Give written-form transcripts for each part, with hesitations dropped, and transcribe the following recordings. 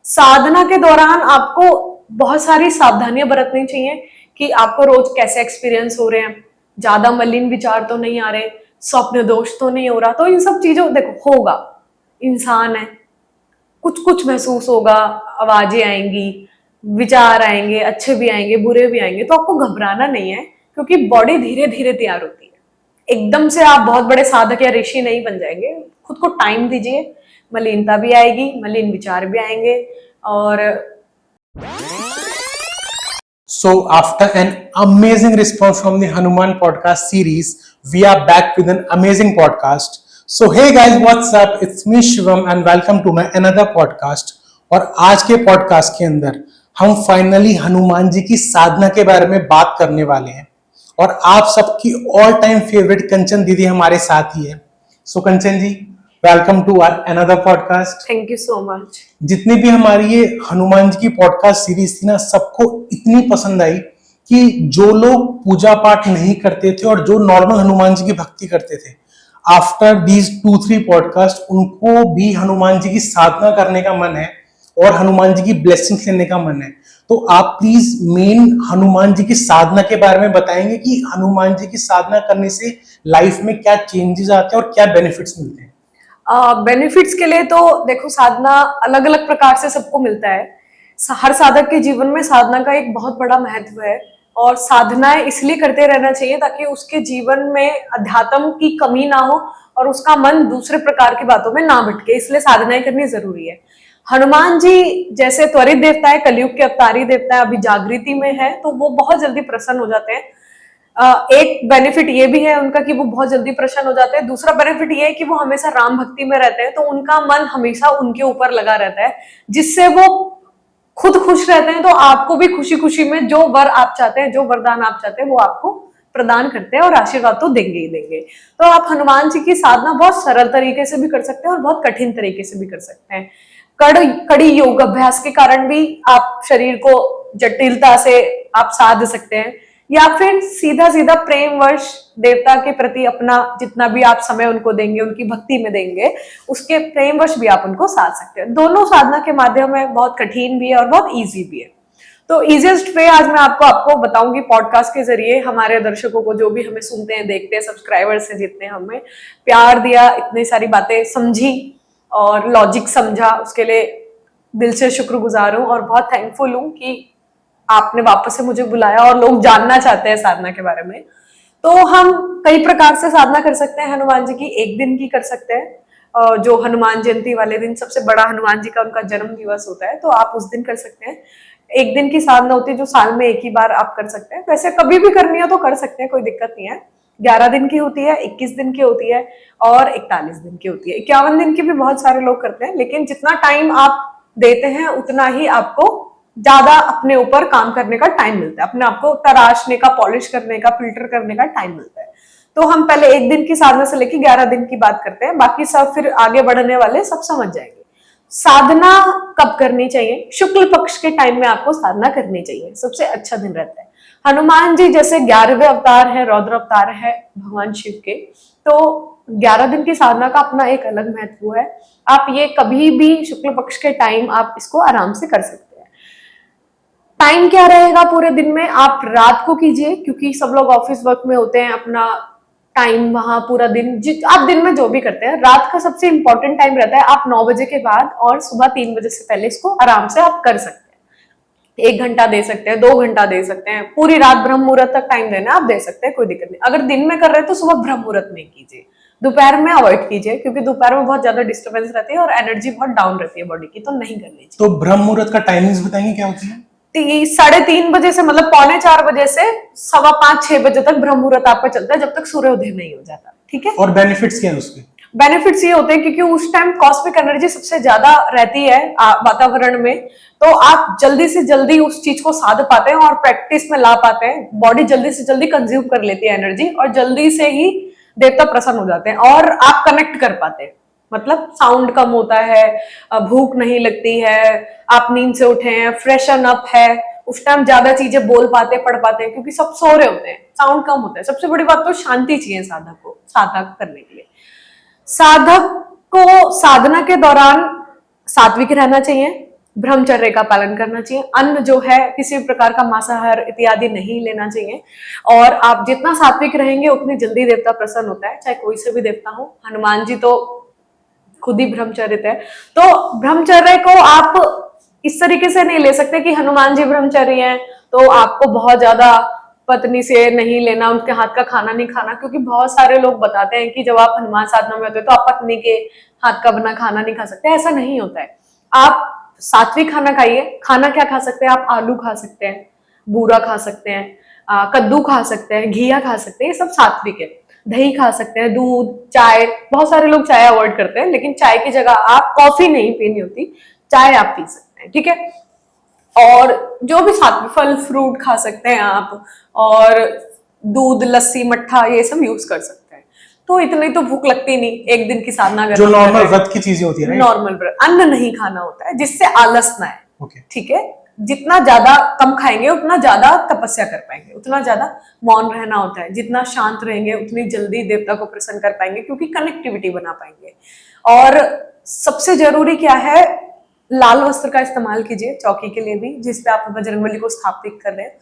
साधना के दौरान आपको बहुत सारी सावधानियां बरतनी चाहिए कि आपको रोज कैसे एक्सपीरियंस हो रहे हैं, ज्यादा मलिन विचार तो नहीं आ रहे, स्वप्न दोष तो नहीं हो रहा। तो इन सब चीजों देखो होगा, इंसान है, कुछ कुछ महसूस होगा, आवाजें आएंगी, विचार आएंगे, अच्छे भी आएंगे बुरे भी आएंगे। तो आपको घबराना नहीं है, क्योंकि बॉडी धीरे धीरे तैयार होती है। एकदम से आप बहुत बड़े साधक या ऋषि नहीं बन जाएंगे। खुद को टाइम दीजिए, मलिनता भी आएगी, मलिन विचार भी आएंगे। और So, after an amazing response from the Hanuman podcast series, we are back with an amazing podcast. So, hey guys, what's up? It's me Shivam and welcome to my another podcast. और आज के podcast के अंदर हम finally Hanuman ji की साधना के बारे में बात करने वाले हैं। और आप सबकी ऑल टाइम फेवरेट कंचन दीदी हमारे साथ ही है। So Kanchan ji, welcome to our another podcast. Thank you so much. जितनी भी हमारी ये हनुमान जी की पॉडकास्ट सीरीज थी ना, सबको इतनी पसंद आई कि जो लोग पूजा पाठ नहीं करते थे और जो नॉर्मल हनुमान जी की भक्ति करते थे, आफ्टर दीज 2-3 पॉडकास्ट उनको भी हनुमान जी की साधना करने का मन है और हनुमान जी की ब्लेसिंग्स लेने का मन है। तो आप प्लीज मेन हनुमान जी की साधना के बारे में बताएंगे कि हनुमान जी की साधना करने से लाइफ में क्या चेंजेस आते हैं और क्या बेनिफिट्स मिलते हैं। बेनिफिट्स के लिए तो देखो, साधना अलग अलग प्रकार से सबको मिलता है। हर साधक के जीवन में साधना का एक बहुत बड़ा महत्व है, और साधनाएं इसलिए करते रहना चाहिए ताकि उसके जीवन में अध्यात्म की कमी ना हो और उसका मन दूसरे प्रकार की बातों में ना भटके। इसलिए साधनाएं करनी जरूरी है। हनुमान जी जैसे त्वरित देवता है, कलयुग के अवतारी देवता है, अभी जागृति में है, तो वो बहुत जल्दी प्रसन्न हो जाते हैं। एक बेनिफिट ये भी है उनका कि वो बहुत जल्दी प्रसन्न हो जाते हैं। दूसरा बेनिफिट ये है कि वो हमेशा राम भक्ति में रहते हैं, तो उनका मन हमेशा उनके ऊपर लगा रहता है, जिससे वो खुद खुश रहते हैं। तो आपको भी खुशी खुशी में जो वर आप चाहते हैं, जो वरदान आप चाहते हैं, वो आपको प्रदान करते हैं, और आशीर्वाद तो देंगे ही देंगे। तो आप हनुमान जी की साधना बहुत सरल तरीके से भी कर सकते हैं और बहुत कठिन तरीके से भी कर सकते हैं। कड़ी योग अभ्यास के कारण भी आप शरीर को जटिलता से आप साध सकते हैं, या फिर सीधा सीधा प्रेम वर्ष देवता के प्रति अपना जितना भी आप समय उनको देंगे, उनकी भक्ति में देंगे, उसके प्रेम वर्ष भी आप उनको साध सकते हैं। दोनों साधना के माध्यम है, बहुत कठिन भी है और बहुत इजी भी है। तो इजीएस्ट वे आज मैं आपको बताऊंगी पॉडकास्ट के जरिए। हमारे दर्शकों को, जो भी हमें सुनते हैं देखते हैं, सब्सक्राइबर्स से जितने हमें प्यार दिया, इतनी सारी बातें समझी और लॉजिक समझा, उसके लिए दिल से शुक्रगुजार हूँ और बहुत थैंकफुल हूँ कि आपने वापस से मुझे बुलाया और लोग जानना चाहते हैं साधना के बारे में। तो हम कई प्रकार से साधना कर सकते हैं हनुमान जी की। एक दिन की कर सकते हैं, जो हनुमान जयंती वाले दिन सबसे बड़ा हनुमान जी का उनका जन्म दिवस होता है, तो आप उस दिन कर सकते हैं। एक दिन की साधना होती है जो साल में एक ही बार आप कर सकते हैं। वैसे कभी भी करनी हो तो कर सकते हैं, कोई दिक्कत नहीं है। 11 दिन की होती है, 21 दिन की होती है और 41 दिन की होती है। 51 दिन की भी बहुत सारे लोग करते हैं, लेकिन जितना टाइम आप देते हैं उतना ही आपको ज्यादा अपने ऊपर काम करने का टाइम मिलता है, अपने आप को तराशने का, पॉलिश करने का, फिल्टर करने का टाइम मिलता है। तो हम पहले एक दिन की साधना से लेकर 11 दिन की बात करते हैं, बाकी सब फिर आगे बढ़ने वाले सब समझ जाएंगे। साधना कब करनी चाहिए? शुक्ल पक्ष के टाइम में आपको साधना करनी चाहिए, सबसे अच्छा दिन रहता है। हनुमान जी जैसे 11वें अवतार है, रौद्र अवतार है भगवान शिव के, तो 11 दिन की साधना का अपना एक अलग महत्व है। आप ये कभी भी शुक्ल पक्ष के टाइम आप इसको आराम से कर सकते हैं। टाइम क्या रहेगा पूरे दिन में? आप रात को कीजिए, क्योंकि सब लोग ऑफिस वर्क में होते हैं, अपना टाइम वहां पूरा दिन आप दिन में जो भी करते हैं, रात का सबसे इंपॉर्टेंट टाइम रहता है। आप 9 बजे के बाद और सुबह 3 बजे से पहले इसको आराम से आप कर सकते हैं। 1 घंटा दे सकते हैं, 2 घंटा दे सकते हैं, पूरी रात ब्रह्म मुहूर्त तक टाइम देना आप दे सकते हैं, कोई दिक्कत नहीं। अगर दिन में कर रहे हैं तो सुबह ब्रह्म मुहूर्त में कीजिए, दोपहर में अवॉइड कीजिए, क्योंकि दोपहर में बहुत ज्यादा डिस्टर्बेंस रहती है और एनर्जी बहुत डाउन रहती है बॉडी की, तो नहीं करनी चाहिए। तो ब्रह्म मुहूर्त का टाइमिंग्स बताएंगे क्या होती है? 3:30 बजे से, मतलब 3:45 बजे से 5:15-6 बजे तक ब्रह्म मुहूर्त आपका चलता है, जब तक सूर्योदय नहीं हो जाता। ठीक है। और बेनिफिट्स क्या है उसके? बेनिफिट्स ये होते हैं क्योंकि उस टाइम कॉस्मिक एनर्जी सबसे ज्यादा रहती है वातावरण में, तो आप जल्दी से जल्दी उस चीज को साध पाते हैं और प्रैक्टिस में ला पाते हैं। बॉडी जल्दी से जल्दी कंज्यूम कर लेती है एनर्जी, और जल्दी से ही देवता प्रसन्न हो जाते हैं और आप कनेक्ट कर पाते हैं। मतलब साउंड कम होता है, भूख नहीं लगती है, आप नींद से उठे हैं, फ्रेशन अप है, उस टाइम ज्यादा चीजें बोल पाते, पढ़ पाते हैं, क्योंकि सब सो रहे होते हैं, साउंड कम होता है। सबसे बड़ी बात तो शांति चाहिए साधक को साधक करने के लिए। साधक को साधना के दौरान सात्विक रहना चाहिए, ब्रह्मचर्य का पालन करना चाहिए। अन्न जो है किसी भी प्रकार का मांसाहार इत्यादि नहीं लेना चाहिए। और आप जितना सात्विक रहेंगे उतनी जल्दी देवता प्रसन्न होता है, चाहे कोई से भी देवता हो। हनुमान जी तो खुद ही ब्रह्मचर्य है। तो ब्रह्मचर्य को आप इस तरीके से नहीं ले सकते कि हनुमान जी ब्रह्मचारी हैं तो आपको बहुत ज्यादा पत्नी से नहीं लेना, उनके हाथ का खाना नहीं खाना, क्योंकि बहुत सारे लोग बताते हैं कि जब आप हनुमान साधना में होते हैं तो आप पत्नी के हाथ का बना खाना नहीं खा सकते। ऐसा नहीं होता है। आप सात्विक खाना खाइए। खाना क्या खा सकते हैं आप? आलू खा सकते हैं, बूरा खा सकते हैं, कद्दू खा सकते हैं, घिया खा सकते हैं, ये सब सात्विक है। दही खा सकते हैं, दूध, चाय। बहुत सारे लोग चाय अवॉइड करते हैं, लेकिन चाय की जगह आप कॉफी नहीं पीनी होती, चाय आप पी सकते हैं, ठीक है। और जो भी सात्विक फल फ्रूट खा सकते हैं आप, और दूध, लस्सी, मट्ठा ये सब यूज कर सकते हैं। तो इतनी तो भूख लगती नहीं एक दिन की साधना जो नॉर्मल व्रत की चीजें होती है, राइट? नॉर्मल व्रत अन्न नहीं खाना होता है जिससे आलस ना है, ओके। ठीक है। जितना ज्यादा कम खाएंगे उतना ज्यादा तपस्या कर पाएंगे, उतना ज्यादा मौन रहना होता है। जितना शांत रहेंगे उतनी जल्दी देवता को प्रसन्न कर पाएंगे, क्योंकि कनेक्टिविटी बना पाएंगे। और सबसे जरूरी क्या है, लाल वस्त्र का इस्तेमाल कीजिए चौकी के लिए भी, जिसपे आप बजरंगबली को स्थापित कर रहे हैं।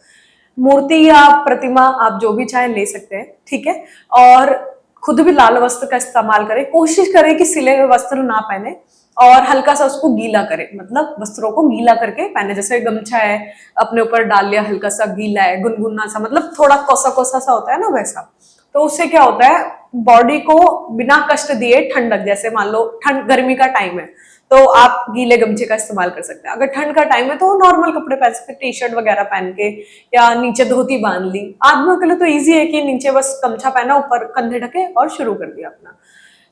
मूर्ति या प्रतिमा आप जो भी चाहे ले सकते हैं, ठीक है। और खुद भी लाल वस्त्र का इस्तेमाल करें। कोशिश करें कि सिले हुए वस्त्र ना पहने और हल्का सा उसको गीला करें, मतलब वस्त्रों को गीला करके पहने। जैसे गमछा है, अपने ऊपर डाल लिया, हल्का सा गीला है, गुनगुना सा, मतलब थोड़ा कोसा कोसा सा होता है ना, वैसा। तो उससे क्या होता है, बॉडी को बिना कष्ट दिए ठंडक, जैसे मान लो ठंड गर्मी का टाइम है तो आप गीले गमछे का इस्तेमाल कर सकते हैं। अगर ठंड का टाइम है तो नॉर्मल कपड़े पहन सकते हैं, टी शर्ट वगैरह पहन के, या नीचे धोती बांध ली। आदमियों के लिए तो इजी है कि नीचे बस गमछा पहना, ऊपर कंधे ढके और शुरू कर दिया अपना।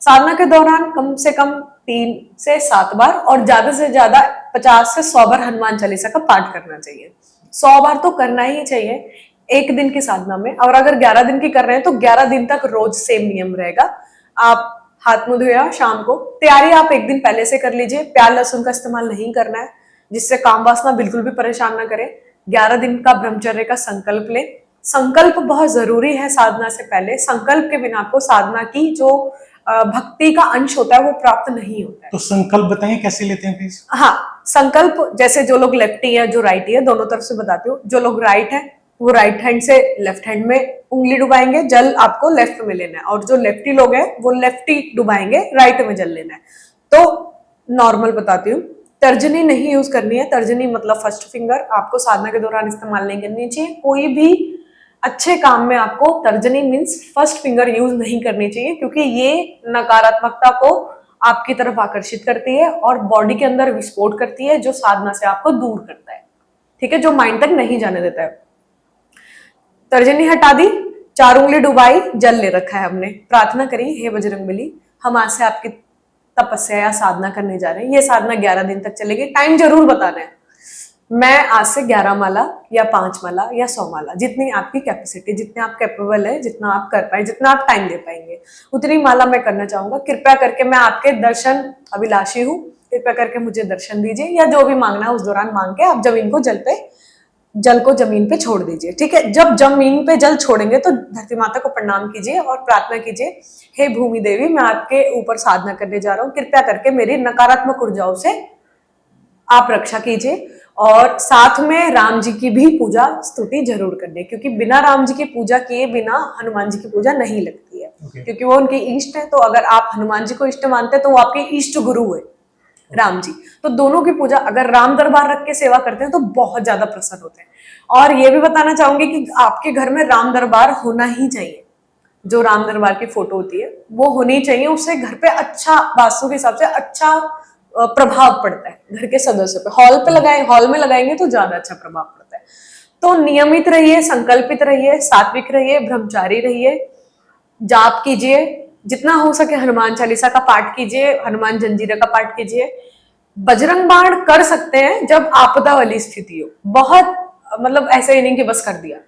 साधना के दौरान कम से कम 3 से 7 बार और ज्यादा से ज्यादा 50 से 100 बार हनुमान चालीसा का पाठ करना चाहिए। 100 बार तो करना ही चाहिए एक दिन की साधना में। और अगर 11 दिन की कर रहे हैं तो 11 दिन तक रोज सेम नियम रहेगा। आप हाथ मुंह धोया शाम को, तैयारी आप एक दिन पहले से कर लीजिए। प्याज लहसुन का इस्तेमाल नहीं करना है, जिससे काम वासना बिल्कुल भी परेशान ना करे। 11 दिन का ब्रह्मचर्य का संकल्प ले। संकल्प बहुत जरूरी है साधना से पहले। संकल्प के बिना आपको साधना की जो भक्ति का अंश होता है वो प्राप्त नहीं होता है। तो संकल्प बताइए कैसे लेते हैं प्लीज? हाँ, संकल्प जैसे जो लोग लेफ्टी है, जो राइटी है, दोनों तरफ से बताती हूँ। जो लोग राइट है वो राइट हैंड से लेफ्ट हैंड में उंगली डुबाएंगे, जल आपको लेफ्ट में लेना है। और जो लेफ्टी लोग हैं वो लेफ्टी डुबाएंगे, राइट में जल लेना है। तो नॉर्मल बताती हूँ, तर्जनी नहीं यूज करनी है। तर्जनी मतलब फर्स्ट फिंगर आपको साधना के दौरान इस्तेमाल नहीं करनी चाहिए। कोई भी अच्छे काम में आपको तर्जनी मीन्स फर्स्ट फिंगर यूज नहीं करनी चाहिए, क्योंकि ये नकारात्मकता को आपकी तरफ आकर्षित करती है और बॉडी के अंदर विस्फोट करती है, जो साधना से आपको दूर करता है, ठीक है, जो माइंड तक नहीं जाने देता है। तर्जनी हटा दी, 4 उंगली डुबाई, जल ले रखा है हमने, प्रार्थना करी, हे बजरंगबली हम आज से आपकी तपस्या या साधना करने जा रहे हैं। ये साधना 11 दिन तक चलेगी। टाइम जरूर बताना है। मैं आज से 11 माला या 5 माला या 100 माला, जितनी आपकी कैपेसिटी, जितने आप कैपेबल है, जितना आप कर पाए, जितना आप टाइम दे पाएंगे, उतनी माला मैं करना चाहूंगा। कृपया करके मैं आपके दर्शन अभिलाषी हूँ, कृपया करके मुझे दर्शन दीजिए, या जो भी मांगना है उस दौरान मांग के आप जल को जमीन पे छोड़ दीजिए, ठीक है। जब जमीन पे जल छोड़ेंगे तो धरती माता को प्रणाम कीजिए और प्रार्थना कीजिए, हे भूमि देवी मैं आपके ऊपर साधना करने जा रहा हूँ, कृपया करके मेरी नकारात्मक ऊर्जाओं से आप रक्षा कीजिए। और साथ में राम जी की भी पूजा स्तुति जरूर करनी, क्योंकि बिना राम जी की पूजा किए बिना हनुमान जी की पूजा नहीं लगती है। क्योंकि वो उनके इष्ट है। तो अगर आप हनुमान जी को इष्ट मानते हैं तो वो आपके इष्ट गुरु है राम जी। तो दोनों की पूजा अगर राम दरबार रख के सेवा करते हैं तो बहुत ज्यादा प्रसन्न होते हैं। और ये भी बताना चाहूंगी कि आपके घर में राम दरबार होना ही चाहिए। जो राम दरबार की फोटो होती है वो होनी चाहिए। उससे घर पे अच्छा, वास्तु के हिसाब से अच्छा प्रभाव पड़ता है घर के सदस्यों पे। हॉल में लगाएंगे तो ज्यादा अच्छा प्रभाव पड़ता है। तो नियमित रहिए, संकल्पित रहिए, सात्विक रहिए, ब्रह्मचारी रहिए, जाप कीजिए, जितना हो सके हनुमान चालीसा का पाठ कीजिए, हनुमान जंजीरा का पाठ कीजिए। बजरंग बाण कर सकते हैं जब आपदा वाली स्थिति हो, बहुत मतलब ऐसे ही नहीं कि बस कर दिया।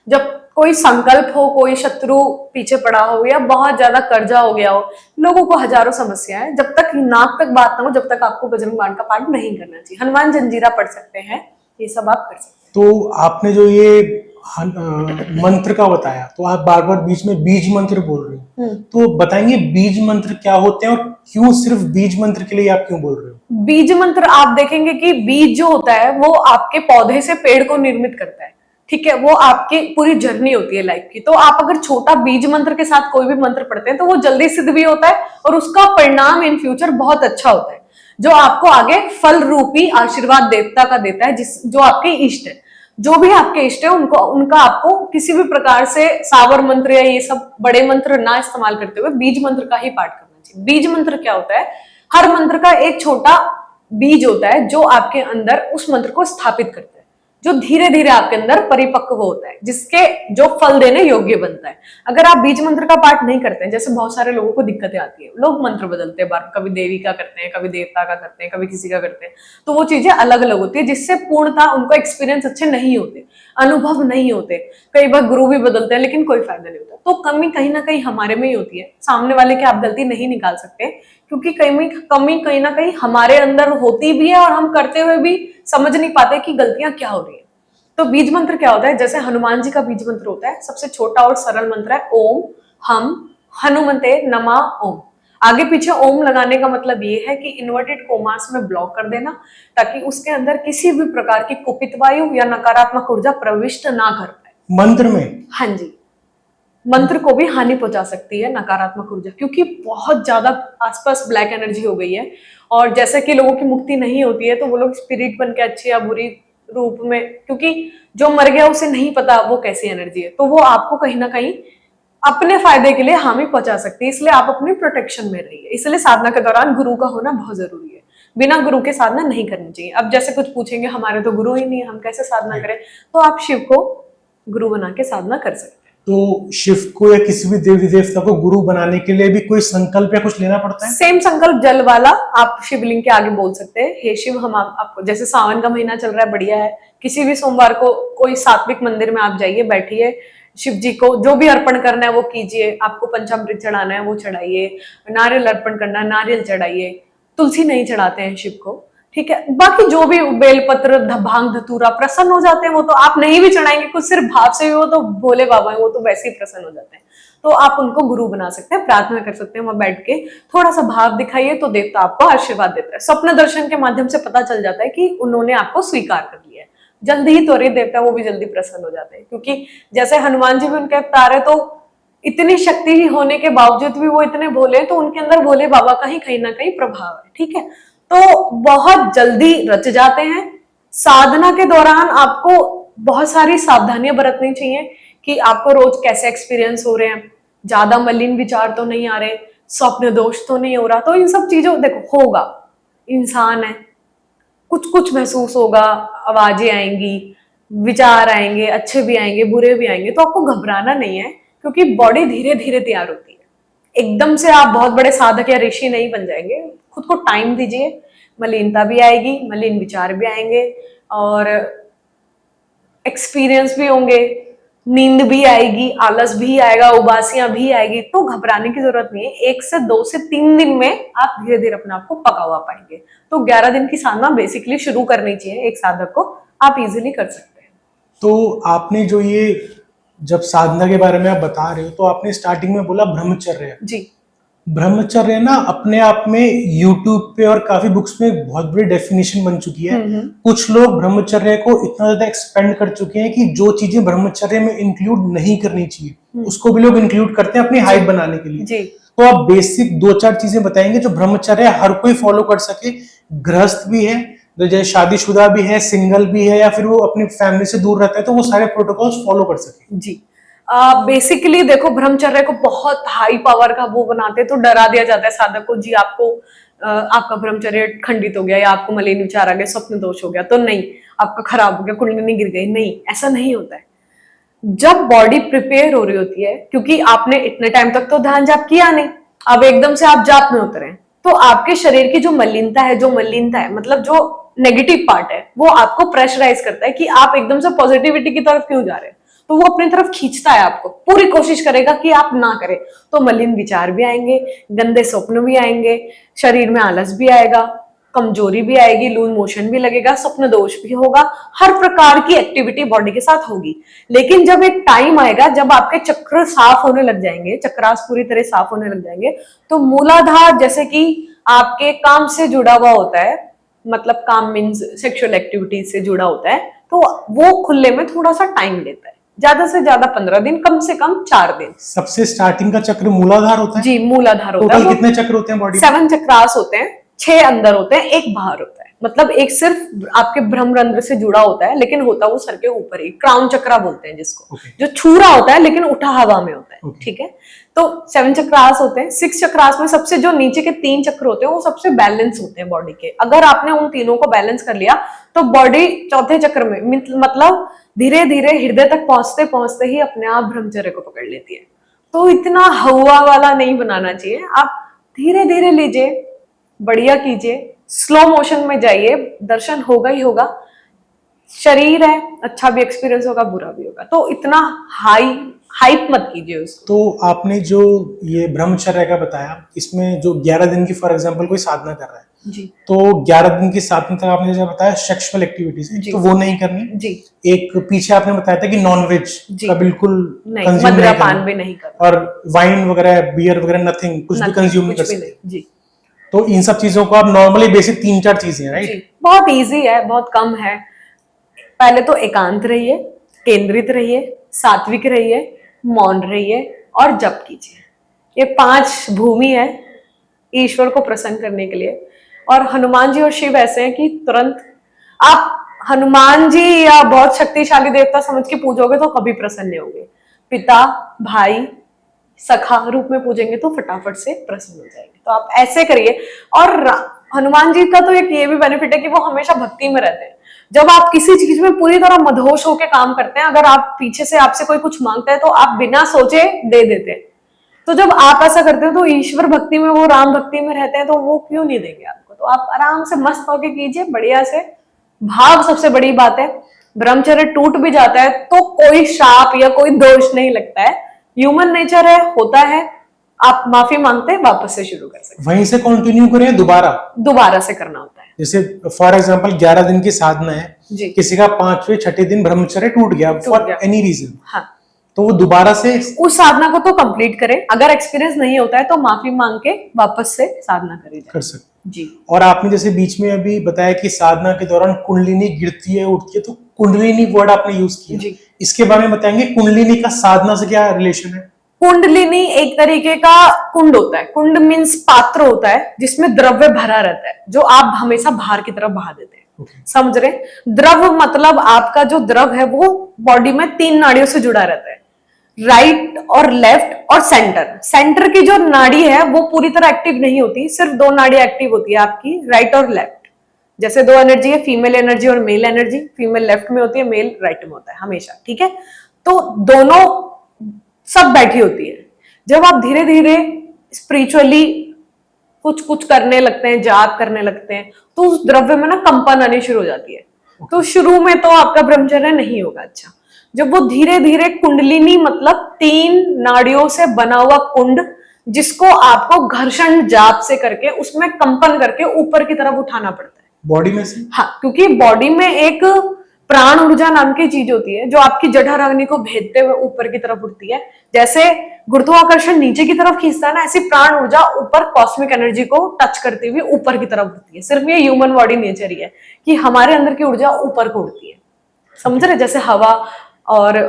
जब कोई संकल्प हो, कोई शत्रु पीछे पड़ा हो, या बहुत ज्यादा कर्जा हो गया हो, लोगों को हजारों समस्याएं, जब तक नाक तक बात ना हो जब तक आपको बजरंग बाण का पाठ नहीं करना चाहिए। हनुमान जंजीरा पढ़ सकते हैं, ये सब आप कर सकते हैं। तो आपने जो ये मंत्र का बताया, तो आप बार बार बीच में बीज मंत्र बोल रहे हो, तो बताएंगे बीज मंत्र क्या होते हैं और क्यों सिर्फ बीज मंत्र के लिए आप क्यों बोल रहे हो? बीज मंत्र आप देखेंगे कि बीज जो होता है वो आपके पौधे से पेड़ को निर्मित करता है, ठीक है, वो आपकी पूरी जर्नी होती है लाइफ की। तो आप अगर छोटा बीज मंत्र के साथ कोई भी मंत्र पढ़ते हैं तो वो जल्दी सिद्ध भी होता है और उसका परिणाम इन फ्यूचर बहुत अच्छा होता है, जो आपको आगे फल रूपी आशीर्वाद देवता का देता है, जो आपके इष्ट है। जो भी आपके इष्ट है उनको उनका आपको किसी भी प्रकार से सावर मंत्र या ये सब बड़े मंत्र ना इस्तेमाल करते हुए बीज मंत्र का ही पाठ करना चाहिए। बीज मंत्र क्या होता है? हर मंत्र का एक छोटा बीज होता है जो आपके अंदर उस मंत्र को स्थापित करता है, जो धीरे धीरे आपके अंदर परिपक्व होता है, जिसके जो फल देने योग्य बनता है। अगर आप बीज मंत्र का पाठ नहीं करते हैं, जैसे बहुत सारे लोगों को दिक्कतें आती है, लोग मंत्र बदलते हैं बार, कभी देवी का करते हैं, कभी देवता का करते हैं, कभी किसी का करते हैं, तो वो चीजें अलग अलग होती है, जिससे पूर्णता उनको एक्सपीरियंस अच्छे नहीं होते, अनुभव नहीं होते। कई बार गुरु भी बदलते हैं लेकिन कोई फायदा नहीं होता। तो कमी कहीं ना कहीं हमारे में ही होती है, सामने वाले की आप गलती नहीं निकाल सकते, क्योंकि कमी कहीं ना कहीं हमारे अंदर होती भी है और हम करते हुए भी समझ नहीं पाते कि गलतियां क्या हो रही है। तो बीज मंत्र क्या होता है? जैसे हनुमान जी का बीज मंत्र होता है, सबसे छोटा और सरल मंत्र है ओम हम हनुमते नमा ओम। आगे पीछे ओम लगाने का मतलब ये है कि इन्वर्टेड कोमास में ब्लॉक कर देना, ताकि उसके अंदर किसी भी प्रकार की कुपित वायु या नकारात्मक ऊर्जा प्रविष्ट ना कर पाए। मंत्र में? हाँ जी, मंत्र को भी हानि पहुंचा सकती है नकारात्मक ऊर्जा, क्योंकि बहुत ज्यादा आसपास ब्लैक एनर्जी हो गई है। और जैसे कि लोगों की मुक्ति नहीं होती है तो वो लोग स्पिरिट बन के अच्छी या बुरी रूप में, क्योंकि जो मर गया उसे नहीं पता वो कैसी एनर्जी है, तो वो आपको कहीं ना कहीं अपने फायदे के लिए हानि पहुंचा सकती है। इसलिए आप अपनी प्रोटेक्शन में रहिए। इसलिए साधना के दौरान गुरु का होना बहुत जरूरी है। बिना गुरु के साधना नहीं करनी चाहिए। अब जैसे कुछ पूछेंगे हमारे तो गुरु ही नहीं है, हम कैसे साधना करें? तो आप शिव को गुरु बना के साधना कर सकते हैं। तो शिव को या किसी भी देवी देवता को गुरु बनाने के लिए भी कोई संकल्प या कुछ लेना पड़ता है? सेम संकल्प जल वाला आप शिवलिंग के आगे बोल सकते हैं, हे शिव हम आपको, जैसे सावन का महीना चल रहा है, बढ़िया है, किसी भी सोमवार को कोई सात्विक मंदिर में आप जाइए, बैठिए, शिव जी को जो भी अर्पण करना है वो कीजिए। आपको पंचामृत चढ़ाना है वो चढ़ाइए, नारियल अर्पण करना है नारियल चढ़ाइए। तुलसी नहीं चढ़ाते हैं शिव को, ठीक है, बाकी जो भी बेलपत्र भांग धतूरा प्रसन्न हो जाते हैं, वो तो आप नहीं भी चढ़ाएंगे, कुछ सिर्फ भाव से भी, वो तो भोले बाबा है, वो तो वैसे ही प्रसन्न हो जाते हैं। तो आप उनको गुरु बना सकते हैं, प्रार्थना कर सकते हैं, वहां बैठ के थोड़ा सा भाव दिखाइए तो देवता आपको आशीर्वाद देता है। स्वप्न दर्शन के माध्यम से पता चल जाता है कि उन्होंने आपको स्वीकार कर लिया है। जल्दी ही त्वरित देवता वो भी जल्दी प्रसन्न हो जाते हैं, क्योंकि जैसे हनुमान जी भी उनके अवतार है, तो इतनी शक्ति होने के बावजूद भी वो इतने भोले हैं, तो उनके अंदर भोले बाबा का ही कहीं ना कहीं प्रभाव है, ठीक है। तो बहुत जल्दी रच जाते हैं। साधना के दौरान आपको बहुत सारी सावधानियां बरतनी चाहिए कि आपको रोज कैसे एक्सपीरियंस हो रहे हैं, ज्यादा मलिन विचार तो नहीं आ रहे, स्वप्न दोष तो नहीं हो रहा। तो इन सब चीजों देखो होगा, इंसान है, कुछ कुछ महसूस होगा, आवाजें आएंगी, विचार आएंगे, अच्छे भी आएंगे बुरे भी आएंगे, तो आपको घबराना नहीं है, क्योंकि बॉडी धीरे धीरे तैयार होती है। एकदम से आप बहुत बड़े साधक या ऋषि नहीं बन जाएंगे, खुद को टाइम दीजिए। मलिनता भी आएगी, मलिन विचार भी आएंगे, और एक्सपीरियंस भी होंगे, नींद भी आएगी, आलस भी आएगा, उबासियां भी आएगी। तो घबराने की जरूरत नहीं है। 1 से 2 से 3 दिन में आप धीरे धीरे अपने आप को पका हुआ पाएंगे। तो 11 दिन की साधना बेसिकली शुरू करनी चाहिए एक साधक को, आप इजीली कर सकते हैं। तो आपने जो ये जब साधना के बारे में आप बता रहे हो, तो आपने स्टार्टिंग में बोला ब्रह्मचर्य। जी, ब्रह्मचर्य ना अपने आप में यूट्यूब पे और काफी बुक्स में बहुत बड़ी डेफिनेशन बन चुकी है। कुछ लोग ब्रह्मचर्य को इतना ज्यादा एक्सपेंड कर चुके हैं कि जो चीजें ब्रह्मचर्य में इंक्लूड नहीं करनी चाहिए उसको भी लोग इंक्लूड करते हैं अपनी हाइट बनाने के लिए। जी। तो आप बेसिक 2-4 चीजें बताएंगे जो ब्रह्मचर्य हर कोई फॉलो कर सके, गृहस्थ भी है, जैसे शादीशुदा भी है, सिंगल भी है, या फिर वो अपनी फैमिली से दूर रहता है, तो वो सारे प्रोटोकॉल्स फॉलो कर सके। जी, बेसिकली देखो, ब्रह्मचर्य को बहुत हाई पावर का वो बनाते, तो डरा दिया जाता है साधक को, जी आपको आपका ब्रह्मचर्य खंडित हो गया, या आपको मलिन विचार आ गया, स्वप्न दोष हो गया, तो नहीं, आपका खराब हो गया, कुंडलिनी गिर गई, नहीं, ऐसा नहीं होता है। जब बॉडी प्रिपेयर हो रही होती है, क्योंकि आपने इतने टाइम तक तो ध्यान जाप किया नहीं, अब एकदम से आप जाप में उतरे, तो आपके शरीर की जो मलिनता है, मतलब जो नेगेटिव पार्ट है, वो आपको प्रेशराइज करता है कि आप एकदम से पॉजिटिविटी की तरफ क्यों जा रहे हैं। तो वो अपनी तरफ खींचता है आपको, पूरी कोशिश करेगा कि आप ना करें। तो मलिन विचार भी आएंगे, गंदे स्वप्न भी आएंगे, शरीर में आलस भी आएगा, कमजोरी भी आएगी, लूज मोशन भी लगेगा, स्वप्न दोष भी होगा, हर प्रकार की एक्टिविटी बॉडी के साथ होगी। लेकिन जब एक टाइम आएगा जब आपके चक्र साफ होने लग जाएंगे, चक्रास पूरी तरह साफ होने लग जाएंगे, तो मूलाधार जैसे कि आपके काम से जुड़ा हुआ होता है, मतलब काम मीन्स सेक्सुअल एक्टिविटी से जुड़ा होता है, तो वो खुलने में थोड़ा सा टाइम लेता है, ज्यादा से ज्यादा 15 दिन, कम से कम 4 दिन। सबसे स्टार्टिंग का चक्र मूलाधार होता है? जी, मूलाधार होता है। टोटल कितने चक्र होते हैं बॉडी में? 7 चक्रास होते हैं, 6 अंदर होते हैं, एक बाहर होता है। मतलब एक सिर्फ आपके ब्रह्मरंध्र से जुड़ा होता है, लेकिन होता वो सर के ऊपर ही, क्राउन चक्रा बोलते हैं जिसको, जो छू रहा होता है लेकिन उठा हवा में होता है। ठीक है, तो 7 चक्रास होते हैं। 6 चक्रास में सबसे जो नीचे के 3 चक्र होते हैं वो सबसे बैलेंस होते हैं बॉडी के। अगर आपने उन तीनों को बैलेंस कर लिया तो बॉडी चौथे चक्र में, मतलब धीरे धीरे हृदय तक पहुंचते पहुंचते ही अपने आप ब्रह्मचर्य को पकड़ लेती है। तो इतना हवा वाला नहीं बनाना चाहिए, आप धीरे धीरे लीजिए, बढ़िया कीजिए, स्लो मोशन में जाइए, दर्शन होगा ही होगा। शरीर है, अच्छा भी एक्सपीरियंस होगा, बुरा भी होगा, तो इतना हाइप मत कीजिए उसको। तो आपने जो ये ब्रह्मचर्य का बताया, इसमें जो 11 दिन की फॉर एग्जांपल कोई साधना कर रहा है जी, तो 11 दिन की साधना तक आपने जैसे बताया सेक्सुअल एक्टिविटीज जी, तो वो नहीं करनी जी, एक पीछे आपने बताया था कि नॉनवेज जी, का बिल्कुल नहीं, कंज्यूम मदिरा नहीं पान करना भी नहीं करना, और वाइन वगैरह बियर वगैरह नथिंग कुछ भी कंज्यूम नहीं कर कुछ भी सकते। नहीं। जी तो इन सब चीजों को आप नॉर्मली बेसिक 3-4 चीजें हैं, राइट? जी, बहुत इजी है, बहुत कम है। पहले तो एकांत रहिए, केंद्रित रहिए, सात्विक रहिए, मौन रहिए और जप कीजिए। ये 5 भूमि है ईश्वर को प्रसन्न करने के लिए। और हनुमान जी और शिव ऐसे हैं कि तुरंत आप हनुमान जी या बहुत शक्तिशाली देवता समझ के पूजोगे तो कभी प्रसन्न नहीं होंगे। पिता, भाई, सखा रूप में पूजेंगे तो फटाफट से प्रसन्न हो जाएंगे। तो आप ऐसे करिए। और हनुमान जी का तो एक ये भी बेनिफिट है कि वो हमेशा भक्ति में रहते हैं। जब आप किसी चीज में पूरी तरह मदहोश होकर काम करते हैं, अगर आप पीछे से आपसे कोई कुछ मांगता है तो आप बिना सोचे दे देते हैं। तो जब आप ऐसा करते हो तो ईश्वर भक्ति में, वो राम भक्ति में रहते हैं, तो वो क्यों नहीं देंगे आपको। तो आप आराम से मस्त होके कीजिए, बढ़िया से। भाव सबसे बड़ी बात है। ब्रह्मचर्य टूट भी जाता है तो कोई श्राप या कोई दोष नहीं लगता है, ह्यूमन नेचर है, होता है। आप माफी मांगते हैं, वापस से शुरू कर सकते वहीं से कंटिन्यू करें दोबारा से करना होता है। जैसे फॉर एग्जांपल 11 दिन की साधना है, जी, किसी का 5वें 6ठे दिन ब्रह्मचर्य टूट गया फॉर गया। एनी रीजन, हाँ, तो वो दोबारा से उस साधना को तो कंप्लीट करें। अगर एक्सपीरियंस नहीं होता है तो माफी मांग के वापस से साधना करें कर सकते। जी। और आपने जैसे बीच में अभी बताया कि साधना के दौरान कुंडलिनी गिरती है उठती है, तो कुंडलिनी वर्ड आपने यूज किया जी। इसके बारे में बताएंगे, कुंडलिनी का साधना से क्या रिलेशन है? कुंडलिनी एक तरीके का कुंड होता है। कुंड मीन्स पात्र होता है जिसमें द्रव्य भरा रहता है, जो आप हमेशा बाहर की तरफ बहा देते हैं। समझ रहे? द्रव मतलब आपका जो द्रव है वो बॉडी में 3 नाड़ियों से जुड़ा रहता है, राइट और लेफ्ट और सेंटर। सेंटर की जो नाड़ी है वो पूरी तरह एक्टिव नहीं होती, सिर्फ 2 नाड़ी एक्टिव होती है आपकी, राइट और लेफ्ट। जैसे 2 एनर्जी है, फीमेल एनर्जी और मेल एनर्जी। फीमेल लेफ्ट में होती है, मेल राइट में होता है हमेशा। ठीक है, तो दोनों सब बैठी होती है। जब आप धीरे धीरे स्पिरिचुअली कुछ कुछ करने लगते हैं, जाप करने लगते हैं, तो उस द्रव्य में ना कंपन आनी शुरू हो जाती है। तो शुरू में तो आपका ब्रह्मचर्य नहीं होगा अच्छा। जब वो धीरे धीरे कुंडलिनी मतलब 3 नाड़ियों से बना हुआ कुंड, जिसको आपको घर्षण जाप से करके उसमें कंपन करके ऊपर की तरफ उठाना पड़ता है बॉडी में से। हाँ, क्योंकि बॉडी में एक प्राण ऊर्जा नाम की चीज होती है जो आपकी जठराग्नि को भेदते हुए ऊपर की तरफ उठती है। जैसे गुरुत्वाकर्षण नीचे की तरफ खींचता है ना, ऐसी प्राण ऊर्जा ऊपर कॉस्मिक एनर्जी को टच करते हुए ऊपर की तरफ उठती है। सिर्फ ये ह्यूमन बॉडी नेचर ही है कि हमारे अंदर की ऊर्जा ऊपर को उड़ती है। समझ रहे? जैसे हवा और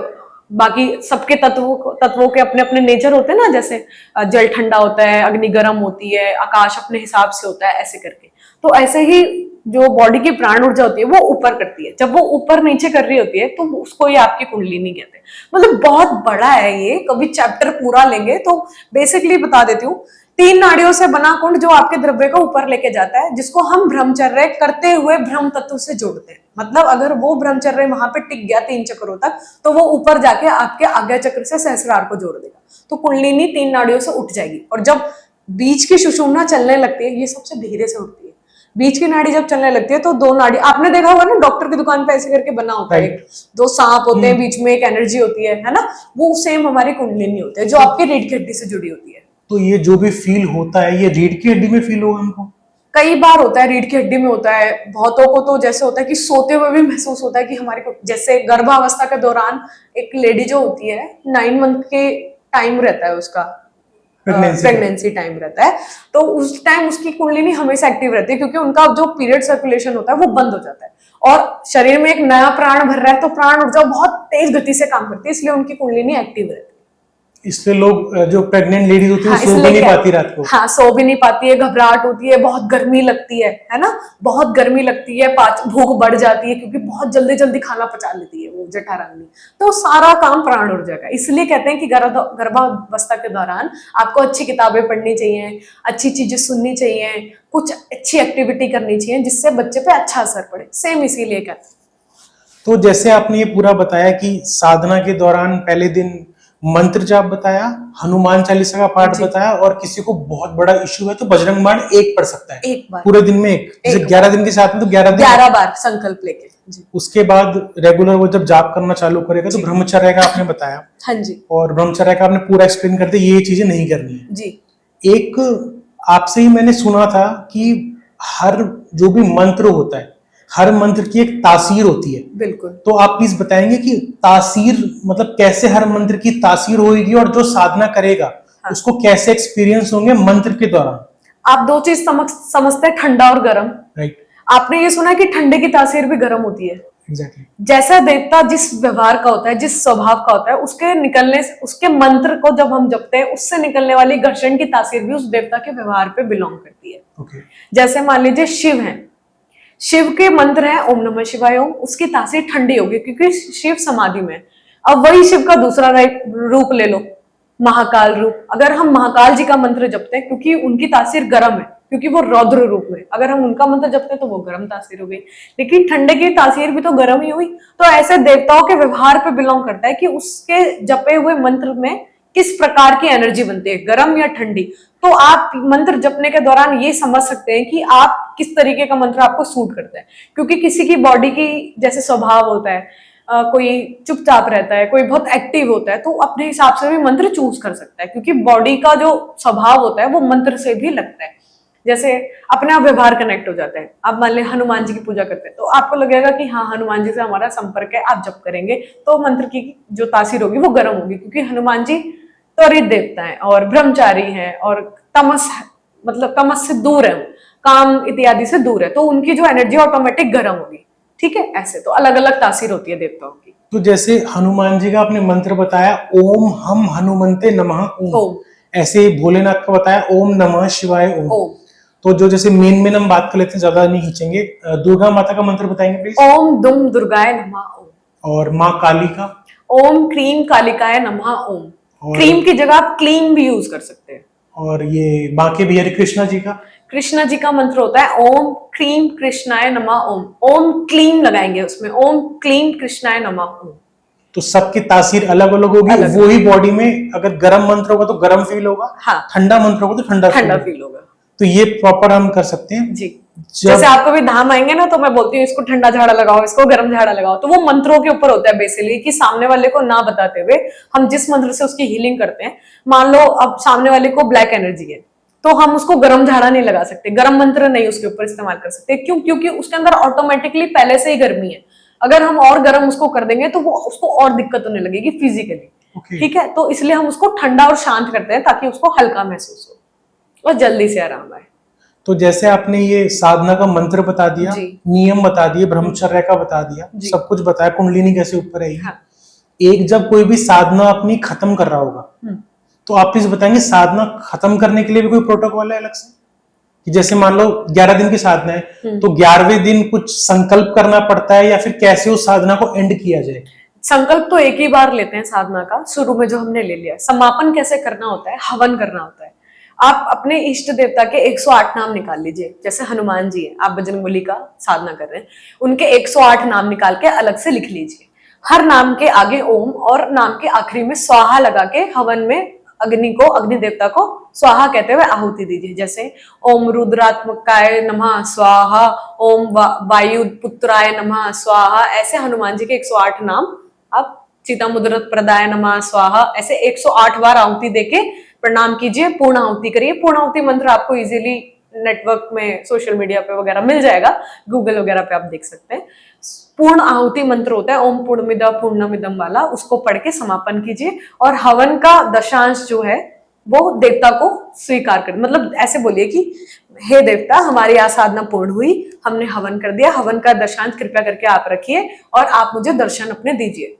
बाकी सबके तत्वों के अपने अपने नेचर होते हैं ना, जैसे जल ठंडा होता है, अग्नि गर्म होती है, आकाश अपने हिसाब से होता है, ऐसे करके। तो ऐसे ही जो बॉडी की प्राण ऊर्जा होती है वो ऊपर करती है। जब वो ऊपर नीचे कर रही होती है तो उसको ये आपकी कुंडलिनी कहते हैं। मतलब बहुत बड़ा है ये, कभी चैप्टर पूरा लेंगे तो बेसिकली बता देती हूँ। 3 नाड़ियों से बना कुंड जो आपके द्रव्य को ऊपर लेके जाता है, जिसको हम ब्रह्मचर्य करते हुए ब्रह्म तत्व से जोड़ते हैं। मतलब अगर वो ब्रह्मचर्य वहां पे टिक गया 3 चक्रों तक, तो वो ऊपर जाके आपके आज्ञा चक्र से सहस्रार को जोड़ देगा। तो कुंडलिनी 3 नाड़ियों से उठ जाएगी। और जब बीच की सुषुम्ना चलने लगती है, ये सबसे धीरे से उठती है। बीच की नाड़ी जब चलने लगती है तो 2 नाड़ी, आपने देखा होगा ना डॉक्टर की दुकान पे ऐसे करके बना होता है, 2 सांप होते हैं, बीच में एक एनर्जी होती है ना, वो सेम हमारी कुंडलिनी होती है जो आपकी रीढ़ की हड्डी से जुड़ी होती है। तो ये जो भी फील होता है ये रीढ़ की हड्डी में फील होगा हमको? कई बार होता है रीढ़ की हड्डी में होता है, बहुतों को तो जैसे होता है कि सोते हुए भी महसूस होता है कि हमारे को, जैसे गर्भावस्था के दौरान एक लेडी जो होती है 9 मंथ के टाइम रहता है उसका, प्रेगनेंसी टाइम रहता है, तो उस टाइम उसकी कुंडलिनी हमेशा एक्टिव रहती है, क्योंकि उनका जो पीरियड सर्कुलेशन होता है वो बंद हो जाता है और शरीर में एक नया प्राण भर रहा है, तो प्राण ऊर्जा बहुत तेज गति से काम करती है, इसलिए उनकी कुंडलिनी एक्टिव रहती है। इसलिए लोग जो प्रेग्नेंट लेडीज होती है हाँ, वो सो भी इसलिए नहीं क्या पाती रात को। हाँ, सो भी नहीं पाती है, घबराहट होती है, बहुत गर्मी लगती है ना, बहुत गर्मी लगती है, भूख बढ़ जाती है, क्योंकि बहुत जल्दी जल्दी खाना पचा लेती है वो जठराग्नि। तो सारा काम प्राण ऊर्जा का, इसलिए कहते हैं कि गर्भावस्था के दौरान आपको अच्छी किताबें पढ़नी चाहिए, अच्छी चीजें सुननी चाहिए, कुछ अच्छी एक्टिविटी करनी चाहिए, जिससे बच्चे पे अच्छा असर पड़े। सेम इसीलिए कहते हैं। तो जैसे आपने ये पूरा बताया कि साधना के दौरान पहले दिन मंत्र जाप बताया, हनुमान चालीसा का पाठ जी। बताया, और किसी को बहुत बड़ा इश्यू है तो बजरंग बाण एक पढ़ सकता है एक बार पूरे दिन में एक। जैसे एक 11 दिन के साथ में तो 11 दिन 11 बार संकल्प लेके जी। उसके बाद रेगुलर वो जब जाप करना चालू करेगा तो जी। ब्रह्मचर्य का आपने बताया, हाँ जी और ब्रह्मचर्य का आपने पूरा एक्सप्लेन कर दिया, ये चीजें नहीं करनी है। जी। एक आपसे ही मैंने सुना था कि हर जो भी मंत्र होता है, हर मंत्र की एक तासीर होती है। बिल्कुल। तो आप प्लीज बताएंगे कि तासीर मतलब कैसे हर मंत्र की तासीर होगी, और जो साधना करेगा हाँ। उसको कैसे एक्सपीरियंस होंगे मंत्र के दौरान। आप दो चीज समझते हैं, ठंडा और गर्म। राइट, आपने ये सुना है कि ठंडे की तासीर भी गर्म होती है। एग्जैक्टली। जैसा देवता जिस व्यवहार का होता है, जिस स्वभाव का होता है, उसके निकलने उसके मंत्र को जब हम जपते हैं, उससे निकलने वाली घर्षण की तासीर भी उस देवता के व्यवहार पे बिलोंग करती है। ओके। जैसे मान लीजिए शिव हैं, शिव के मंत्र है ओम नमः शिवाय ओम, उसकी तासीर ठंडी होगी क्योंकि शिव समाधि में है। अब वही शिव का दूसरा रूप ले लो, महाकाल रूप। अगर हम महाकाल जी का मंत्र जपते हैं, क्योंकि उनकी तासीर गर्म है, क्योंकि वो रौद्र रूप में, अगर हम उनका मंत्र जपते हैं तो वो गर्म तासीर हो गई, लेकिन ठंडे की तासीर भी तो गर्म ही हुई। तो ऐसे देवताओं के व्यवहार पे बिलोंग करता है कि उसके जपे हुए मंत्र में किस प्रकार की एनर्जी बनती है, गर्म या ठंडी। तो आप मंत्र जपने के दौरान ये समझ सकते हैं कि आप किस तरीके का मंत्र आपको सूट करता है, क्योंकि किसी की बॉडी की जैसे स्वभाव होता है, कोई चुपचाप रहता है, कोई बहुत एक्टिव होता है, तो अपने हिसाब से भी मंत्र चूज कर सकता है, क्योंकि बॉडी का जो स्वभाव होता है वो मंत्र से भी लगता है। जैसे अपने आप व्यवहार कनेक्ट हो जाता है। आप मान लें हनुमान जी की पूजा करते हैं, तो आपको लगेगा कि हाँ हनुमान जी से हमारा संपर्क है, आप जप करेंगे तो मंत्र की जो तासीर होगी वो गर्म होगी, क्योंकि हनुमान जी त्वरित देवता है और ब्रह्मचारी है और तमस मतलब तमस से दूर है, काम इत्यादि से दूर है, तो उनकी जो एनर्जी ऑटोमेटिक गर्म होगी। ठीक है, ऐसे तो अलग अलग तासीर होती है देवताओं की। तो जैसे हनुमान जी का आपने मंत्र बताया ओम हम हनुमंते नमः ओम, ऐसे भोलेनाथ का बताया ओम नमः शिवाय ओम। तो जो जैसे मेन हम बात कर लेते हैं, ज्यादा नहीं खींचेंगे, दुर्गा माता का मंत्र बताएंगे प्लीज। ओम दुम दुर्गाय नमः ओम। और माँ काली का? ओम क्रीम कालिकाय नमः ओम। क्रीम की जगह आप क्लीम भी यूज कर सकते हैं। और ये बाकी भी हरे कृष्णा जी का? कृष्णा जी का मंत्र होता है ओम क्रीम कृष्णाय नमः ओम। ओम क्लीम लगाएंगे उसमें, ओम क्लीम कृष्णाय नमः ओम। तो सबकी तासीर अलग अलग होगी, वही बॉडी में अगर गर्म मंत्र होगा तो गर्म फील होगा, हाँ, ठंडा मंत्र होगा तो ठंडा फील होगा। तो ये प्रॉपर हम कर सकते हैं जी। जैसे आपको भी धाम आएंगे ना, तो मैं बोलती हूँ इसको ठंडा झाड़ा लगाओ, इसको गर्म झाड़ा लगाओ, तो वो मंत्रों के ऊपर होता है बेसिकली, कि सामने वाले को ना बताते हुए हम जिस मंत्र से उसकी हीलिंग करते हैं। मान लो अब सामने वाले को ब्लैक एनर्जी है, तो हम उसको गर्म झाड़ा नहीं लगा सकते, गर्म मंत्र नहीं उसके ऊपर इस्तेमाल कर सकते। क्यों? क्योंकि उसके अंदर ऑटोमेटिकली पहले से ही गर्मी है। अगर हम और गर्म उसको कर देंगे तो वो उसको और दिक्कत होने लगेगी फिजिकली। ठीक है, तो इसलिए हम उसको ठंडा और शांत करते हैं ताकि उसको हल्का महसूस हो और जल्दी से आराम आए। तो जैसे आपने ये साधना का मंत्र बता दिया, नियम बता दिए, ब्रह्मचर्य का बता दिया, सब कुछ बताया, कुंडलिनी कैसे ऊपर आएगी। हाँ। एक जब कोई भी साधना अपनी खत्म कर रहा होगा, तो आप प्लीज बताएंगे साधना खत्म करने के लिए भी कोई प्रोटोकॉल है अलग से? कि जैसे मान लो 11 दिन की साधना है, तो 11वें दिन कुछ संकल्प करना पड़ता है, या फिर कैसे उस साधना को एंड किया जाए? संकल्प तो एक ही बार लेते हैं साधना का, शुरू में जो हमने ले लिया। समापन कैसे करना होता है? हवन करना होता है। आप अपने इष्ट देवता के 108 नाम निकाल लीजिए। जैसे हनुमान जी हैं, आप बजरंगबली का साधना कर रहे हैं, उनके 108 नाम निकाल के अलग से लिख लीजिए। हर नाम के आगे ओम और नाम के आखिरी में स्वाहा लगा के हवन में अग्नि को, अग्नि देवता को स्वाहा कहते हुए आहुति दीजिए। जैसे ओम रुद्रात्मकाय नमः स्वाहा, ओम वायु पुत्राय नमः स्वाहा। ऐसे हनुमान जी के 108 नाम आप चिता मुद्रत प्रदाय नमः स्वाहा, ऐसे 108 बार आहुति देके प्रणाम कीजिए, पूर्ण आहुति करिए। पूर्ण आहुति मंत्र आपको इजीली नेटवर्क में, सोशल मीडिया पे वगैरह मिल जाएगा, गूगल वगैरह पे आप देख सकते हैं। पूर्ण आहुति मंत्र होता है ओम पूर्णमिदः पूर्णमिदं वाला, उसको पढ़ के समापन कीजिए। और हवन का दशांश जो है वो देवता को स्वीकार कर, मतलब ऐसे बोलिए कि हे देवता, हमारी आज साधना पूर्ण हुई, हमने हवन कर दिया, हवन का दशांश कृपया करके आप रखिए और आप मुझे दर्शन अपने दीजिए।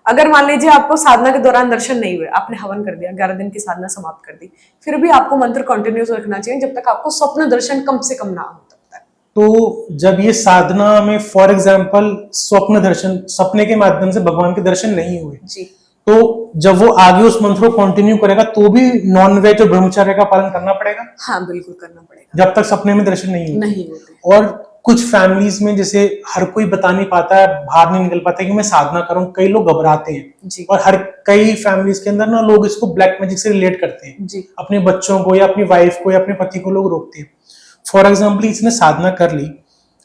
अगर मान लीजिए आपको साधना के दौरान दर्शन नहीं हुए, आपने हवन कर दिया, 11 दिन की साधना समाप्त कर दी, फिर भी आपको मंत्र कंटिन्यूस रखना चाहिए जब तक आपको स्वप्न दर्शन कम से कम ना हो तब तक। तो जब ये साधना में फॉर एग्जाम्पल स्वप्न दर्शन, सपने के माध्यम से भगवान के दर्शन नहीं हुए, जी, तो जब वो आगे उस मंत्र को कंटिन्यू करेगा तो भी नॉन वेज और ब्रह्मचर्य का पालन करना पड़ेगा हाँ बिल्कुल करना पड़ेगा, जब तक सपने में दर्शन नहीं होते। नहीं होते। और कुछ फैमिलीज में जैसे हर कोई बता नहीं पाता है, बाहर नहीं निकल पाता है कि मैं साधना करूं, कई लोग घबराते हैं जी, और कई फैमिलीज के अंदर ना लोग इसको ब्लैक मैजिक से रिलेट करते हैं, जी, अपने बच्चों को या अपनी वाइफ को या अपने पति को लोग रोकते हैं। फॉर एग्जाम्पल इसने साधना कर ली,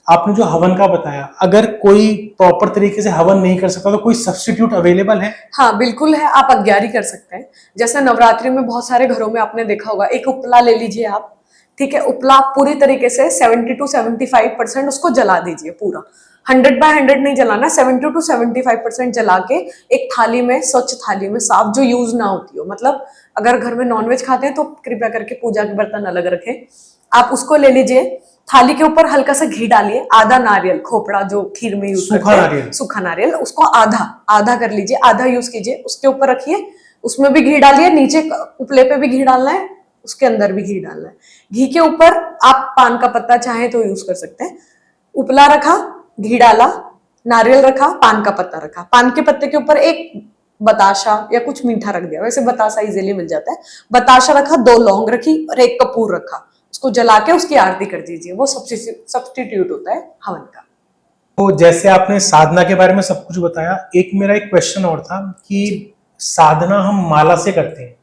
आपने जो हवन का बताया, अगर कोई प्रॉपर तरीके से हवन नहीं कर सकता तो कोई सब्स्टिट्यूट अवेलेबल है? हाँ बिल्कुल है, आप अज्ञारी कर सकते हैं। जैसे नवरात्रि में बहुत सारे घरों में आपने देखा होगा, एक उपला ले लीजिए आप, ठीक है, उपला पूरी तरीके से 70 to 75% उसको जला दीजिए पूरा, 100/100 नहीं जलाना, 70 to 75% जला के एक थाली में, स्वच्छ थाली में, साफ, जो यूज ना होती हो, मतलब अगर घर में नॉनवेज खाते हैं तो कृपया करके पूजा के बर्तन अलग रखें, आप उसको ले लीजिए, थाली के ऊपर हल्का सा घी डालिए, आधा नारियल, खोपड़ा जो खीर में यूज करते हैं, सूखा नारियल, उसको आधा आधा कर लीजिए, आधा यूज कीजिए, उसके ऊपर रखिए, उसमें भी घी डालिए, नीचे उपले पे भी घी डालना है, उसके अंदर भी घी डालना है, घी के ऊपर आप पान का पत्ता चाहे तो यूज कर सकते हैं, उपला रखा, घी डाला, नारियल रखा, पान का पत्ता रखा, पान के पत्ते के ऊपर एक बताशा या कुछ मीठा रख दिया, वैसे बताशा इजीली मिल जाता है, बताशा रखा, 2 लौंग रखी और एक कपूर रखा, उसको जला के उसकी आरती कर दीजिए, वो सब्स्टिट्यूट होता है हवन का। तो जैसे आपने साधना के बारे में सब कुछ बताया, एक मेरा एक क्वेश्चन और था कि साधना हम माला से करते हैं,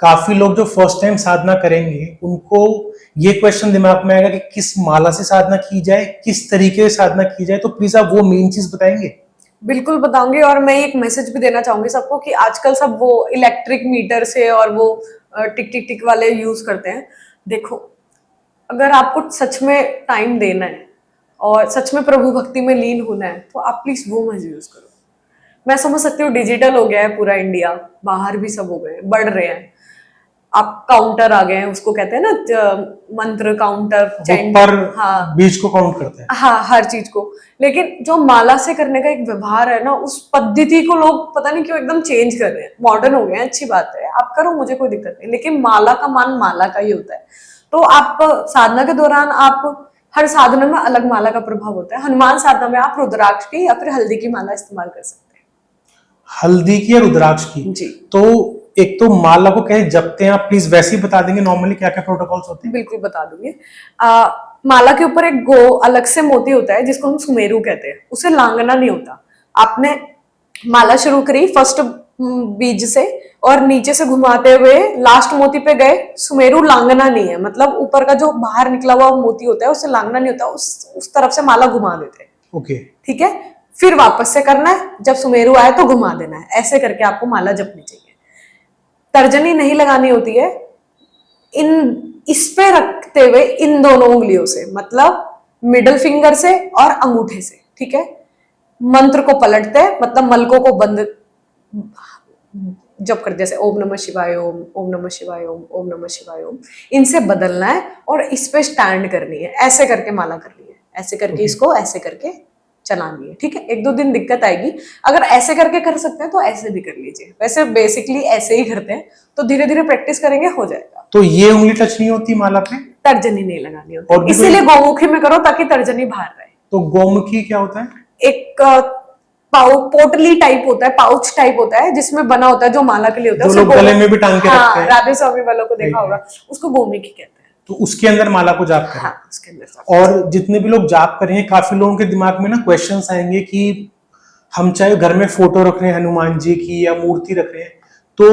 काफी लोग जो फर्स्ट टाइम साधना करेंगे उनको ये क्वेश्चन दिमाग में आएगा कि किस माला से साधना की जाए, किस तरीके से साधना की जाए, तो प्लीज आप वो मेन चीज बताएंगे। बिल्कुल बताऊंगी, और मैं एक मैसेज भी देना चाहूंगी सबको कि आजकल सब वो इलेक्ट्रिक मीटर से और वो टिक टिक टिक वाले यूज करते हैं। देखो, अगर आपको सच में टाइम देना है और सच में प्रभु भक्ति में लीन होना है तो आप प्लीज वो मत यूज करो। मैं समझ सकती हूँ डिजिटल हो गया है पूरा इंडिया, बाहर भी सब हो गए, बढ़ रहे हैं, आप काउंटर आ गए हैं, उसको कहते हैं ना मंत्र काउंटर, चैंट, पर हाँ बीज को काउंट करते हैं, हाँ हर चीज को, लेकिन जो माला से करने का एक व्यवहार है ना, उस पद्धति को लोग पता नहीं क्यों एकदम चेंज कर रहे हैं, मॉडर्न हो गए हैं, अच्छी बात है, आप करो, मुझे कोई दिक्कत नहीं, लेकिन माला का मान माला का ही होता है। तो आप साधना के दौरान आप हर साधना में अलग माला का प्रभाव होता है। हनुमान साधना में आप रुद्राक्ष की या फिर हल्दी की माला इस्तेमाल कर सकते हैं। हल्दी की या रुद्राक्ष की जी, तो एक तो माला को कैसे जपते हैं, आप प्लीज वैसे ही बता देंगे नॉर्मली क्या क्या प्रोटोकॉल्स होते हैं? बिल्कुल बता दूंगी। माला के ऊपर एक अलग से मोती होता है जिसको हम सुमेरु कहते हैं, उसे लांगना नहीं होता। आपने माला शुरू करी फर्स्ट बीज से और नीचे से घुमाते हुए लास्ट मोती पे गए, सुमेरु लांगना नहीं है, मतलब ऊपर का जो बाहर निकला हुआ मोती होता है उसे लांगना नहीं होता, उस तरफ से माला घुमा देते हैं। ओके, ठीक है, फिर वापस से करना है, जब सुमेरु आए तो घुमा देना है, ऐसे करके आपको माला जपनी चाहिए। तर्जनी नहीं लगानी होती है, इस पे रखते हुए इन दोनों उंगलियों से, मतलब मिडल फिंगर से और अंगूठे से, ठीक है। मंत्र को पलटते हैं, मतलब मलकों को बंद जब कर, जैसे ओम नमः शिवाय ओम, ओम नमः शिवाय ओम, ओम नमः शिवाय ओम, इनसे बदलना है और इस पे स्टैंड करनी है, ऐसे करके माला करनी है, ऐसे करके इसको ऐसे करके चलानी है, ठीक है। 1-2 दिन दिक्कत आएगी, अगर ऐसे करके कर सकते हैं तो ऐसे भी कर लीजिए, वैसे बेसिकली ऐसे ही करते हैं, तो धीरे धीरे प्रैक्टिस करेंगे हो जाएगा। तो ये उंगली टच नहीं होती माला पे? तर्जनी नहीं लगानी होती, इसीलिए गौमुखी में करो ताकि तर्जनी बाहर रहे। तो गौमुखी क्या होता है? एक पोटली टाइप होता है, पाउच टाइप होता है जिसमें बना होता है, जो माला के लिए होता है, जो लोग गले में भी टांग के रखते हैं, राधे स्वामी वालों को देखा होगा, उसको गोमुखी कहते हैं। तो उसके अंदर माला को जाप करें। हाँ, उसके अंदर। और जितने भी लोग जाप कर रहे हैं, काफी लोगों के दिमाग में ना क्वेश्चंस आएंगे कि हम चाहे घर में फोटो रख रहे हैं हनुमान जी की या मूर्ति रख रहे हैं, तो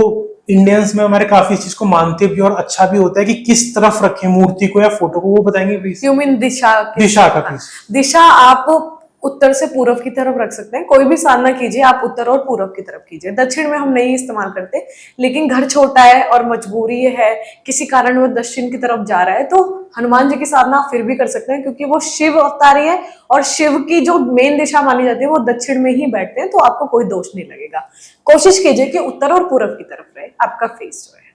इंडियंस में हमारे काफी इस चीज को मानते भी और अच्छा भी होता है कि किस तरफ रखें मूर्ति को या फोटो को, वो बताएंगे प्लीज? यू मीन दिशा? दिशा का प्लीज। दिशा आप उत्तर से पूर्व की तरफ रख सकते हैं, कोई भी साधना कीजिए आप उत्तर और पूर्व की तरफ कीजिए। दक्षिण में हम नहीं इस्तेमाल करते, लेकिन घर छोटा है और मजबूरी है, किसी कारण वो दक्षिण की तरफ जा रहा है, तो हनुमान जी की साधना आप फिर भी कर सकते हैं, क्योंकि वो शिव अवतारी है और शिव की जो मेन दिशा मानी जाती है वो दक्षिण में ही बैठते हैं, तो आपको कोई दोष नहीं लगेगा। कोशिश कीजिए कि उत्तर और पूर्व की तरफ रहे आपका फेस जो है।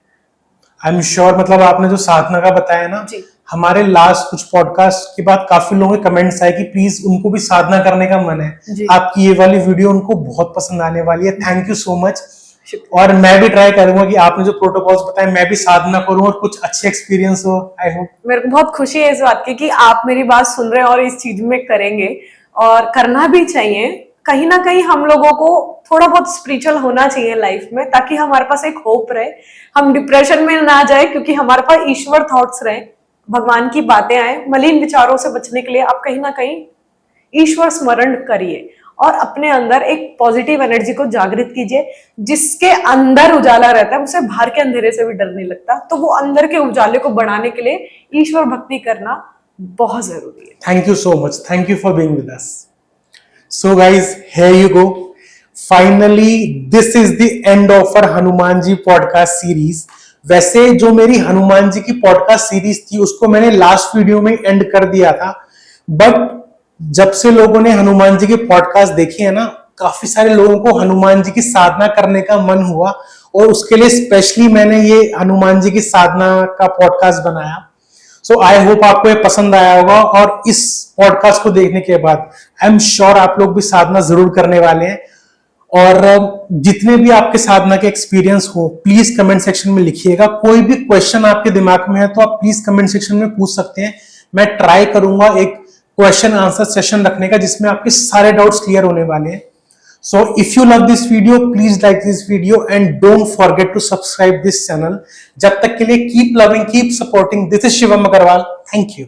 आई एम श्योर, मतलब आपने जो साधना का बताया ना, जी। हमारे लास्ट कुछ पॉडकास्ट के बाद काफी लोगों के कमेंट्स आए कि प्लीज उनको भी साधना करने का मन जी। है। आपकी ये वाली वीडियो उनको बहुत पसंद आने वाली है। Thank you so much. शुक्रिया। और मैं भी ट्राई करूंगा कि आपने जो प्रोटोकॉल्स बताए मैं भी साधना करूं और कुछ अच्छे एक्सपीरियंस हो। I hope. मेरे को बहुत खुशी है इस बात की कि आप मेरी बात सुन रहे हैं और इस चीज में करेंगे, और करना भी चाहिए। कहीं ना कहीं हम लोगों को थोड़ा बहुत स्पिरिचुअल होना चाहिए लाइफ में, ताकि हमारे पास एक होप रहे, हम डिप्रेशन में ना जाए, क्योंकि हमारे पास ईश्वर थॉट्स रहे, भगवान की बातें आए। मलिन विचारों से बचने के लिए आप कहीं ना कहीं ईश्वर स्मरण करिए और अपने अंदर एक पॉजिटिव एनर्जी को जागृत कीजिए। जिसके अंदर उजाला रहता है उसे बाहर के अंधेरे से भी डर नहीं लगता, तो वो अंदर के उजाले को बढ़ाने के लिए ईश्वर भक्ति करना बहुत जरूरी है। Thank you so much. Thank you for being with us. So guys, here you go. Finally, this is the end of our Hanuman ji podcast series. वैसे जो मेरी हनुमान जी की पॉडकास्ट सीरीज थी उसको मैंने लास्ट वीडियो में एंड कर दिया था, बट जब से लोगों ने हनुमान जी के पॉडकास्ट देखे है ना, काफी सारे लोगों को हनुमान जी की साधना करने का मन हुआ, और उसके लिए स्पेशली मैंने ये हनुमान जी की साधना का पॉडकास्ट बनाया। सो आई होप आपको ये पसंद आया होगा, और इस पॉडकास्ट को देखने के बाद आई एम श्योर आप लोग भी साधना जरूर करने वाले हैं। और जितने भी आपके साधना के एक्सपीरियंस हो प्लीज कमेंट सेक्शन में लिखिएगा। कोई भी क्वेश्चन आपके दिमाग में है तो आप प्लीज कमेंट सेक्शन में पूछ सकते हैं। मैं ट्राई करूंगा एक क्वेश्चन आंसर सेशन रखने का जिसमें आपके सारे डाउट्स क्लियर होने वाले हैं। So if you love this video, please like this video and don't forget to subscribe this channel. जब तक के लिए keep loving, keep supporting. This is Shivam Agarwal. Thank you.